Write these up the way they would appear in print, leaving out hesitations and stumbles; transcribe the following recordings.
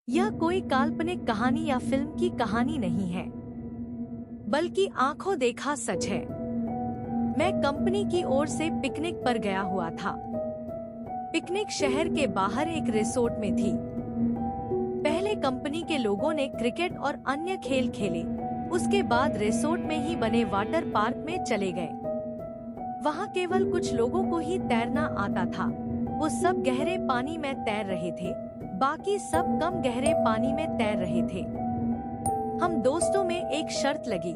यह कोई काल्पनिक कहानी या फिल्म की कहानी नहीं है, बल्कि आंखों देखा सच है। मैं कंपनी की ओर से पिकनिक पर गया हुआ था। पिकनिक शहर के बाहर एक रिसोर्ट में थी। पहले कंपनी के लोगों ने क्रिकेट और अन्य खेल खेले, उसके बाद रिसोर्ट में ही बने वाटर पार्क में चले गए। वहाँ केवल कुछ लोगों को ही तैरना आता था। वो सब गहरे पानी में तैर रहे थे, बाकी सब कम गहरे पानी में तैर रहे थे। हम दोस्तों में एक शर्त लगी,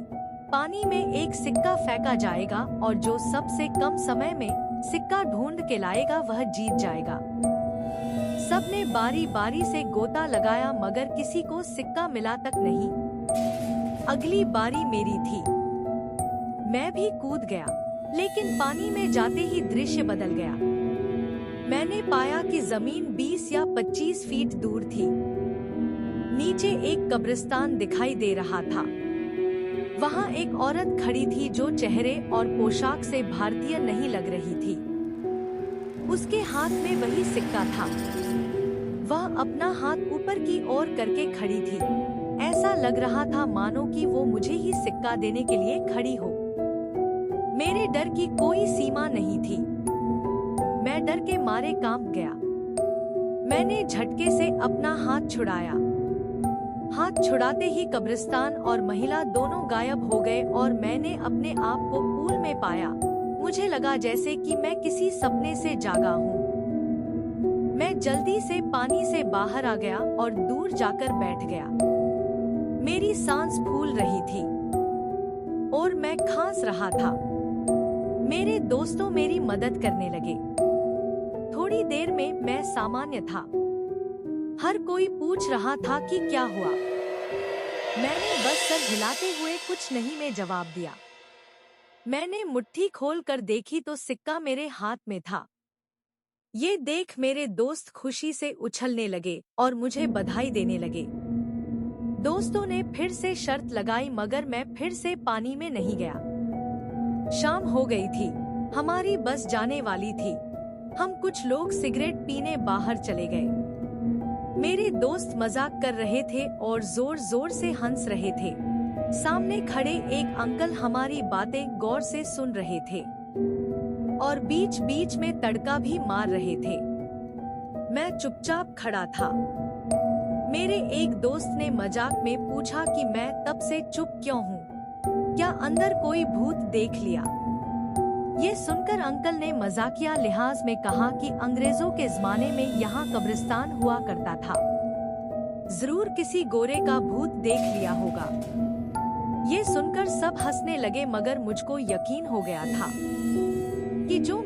पानी में एक सिक्का फेंका जाएगा और जो सबसे कम समय में सिक्का ढूंढ के लाएगा वह जीत जाएगा। सबने बारी बारी से गोता लगाया, मगर किसी को सिक्का मिला तक नहीं। अगली बारी मेरी थी। मैं भी कूद गया, लेकिन पानी में जाते ही दृश्य बदल गया। मैंने पाया कि जमीन 20 या 25 फीट दूर थी। नीचे एक कब्रिस्तान दिखाई दे रहा था। वहाँ एक औरत खड़ी थी जो चेहरे और पोशाक से भारतीय नहीं लग रही थी। उसके हाथ में वही सिक्का था। वह अपना हाथ ऊपर की ओर करके खड़ी थी। ऐसा लग रहा था मानो कि वो मुझे ही सिक्का देने के लिए खड़ी हो। मेरे डर की कोई सीमा नहीं थी। मैं डर के मारे कांप गया। मैंने झटके से अपना हाथ छुड़ाया। हाथ छुड़ाते ही कब्रिस्तान और महिला दोनों गायब हो गए और मैंने अपने आप को पूल में पाया। मुझे लगा जैसे कि मैं किसी सपने से जागा हूँ। मैं जल्दी से पानी से बाहर आ गया और दूर जाकर बैठ गया। मेरी सांस फूल रही थी और मैं खांस रहा था। मेरे दोस्तों मेरी मदद करने लगे। थोड़ी देर में मैं सामान्य था। हर कोई पूछ रहा था कि क्या हुआ। मैंने बस सर हिलाते हुए कुछ नहीं में जवाब दिया। मैंने मुट्ठी खोल कर देखी तो सिक्का मेरे हाथ में था। ये देख मेरे दोस्त खुशी से उछलने लगे और मुझे बधाई देने लगे। दोस्तों ने फिर से शर्त लगाई, मगर मैं फिर से पानी में नहीं गया। शाम हो गई थी। हमारी बस जाने वाली थी। हम कुछ लोग सिगरेट पीने बाहर चले गए। मेरे दोस्त मजाक कर रहे थे और जोर जोर से हंस रहे थे। सामने खड़े एक अंकल हमारी बातें गौर से सुन रहे थे और बीच बीच में तड़का भी मार रहे थे। मैं चुपचाप खड़ा था। मेरे एक दोस्त ने मजाक में पूछा कि मैं तब से चुप क्यों हूँ, क्या अंदर कोई भूत देख लिया। ये सुनकर अंकल ने मजाकिया लिहाज में कहा कि अंग्रेजों के जमाने में यहाँ कब्रिस्तान हुआ करता था। जरूर किसी गोरे का भूत देख लिया होगा। ये सुनकर सब हंसने लगे, मगर मुझको यकीन हो गया था कि जो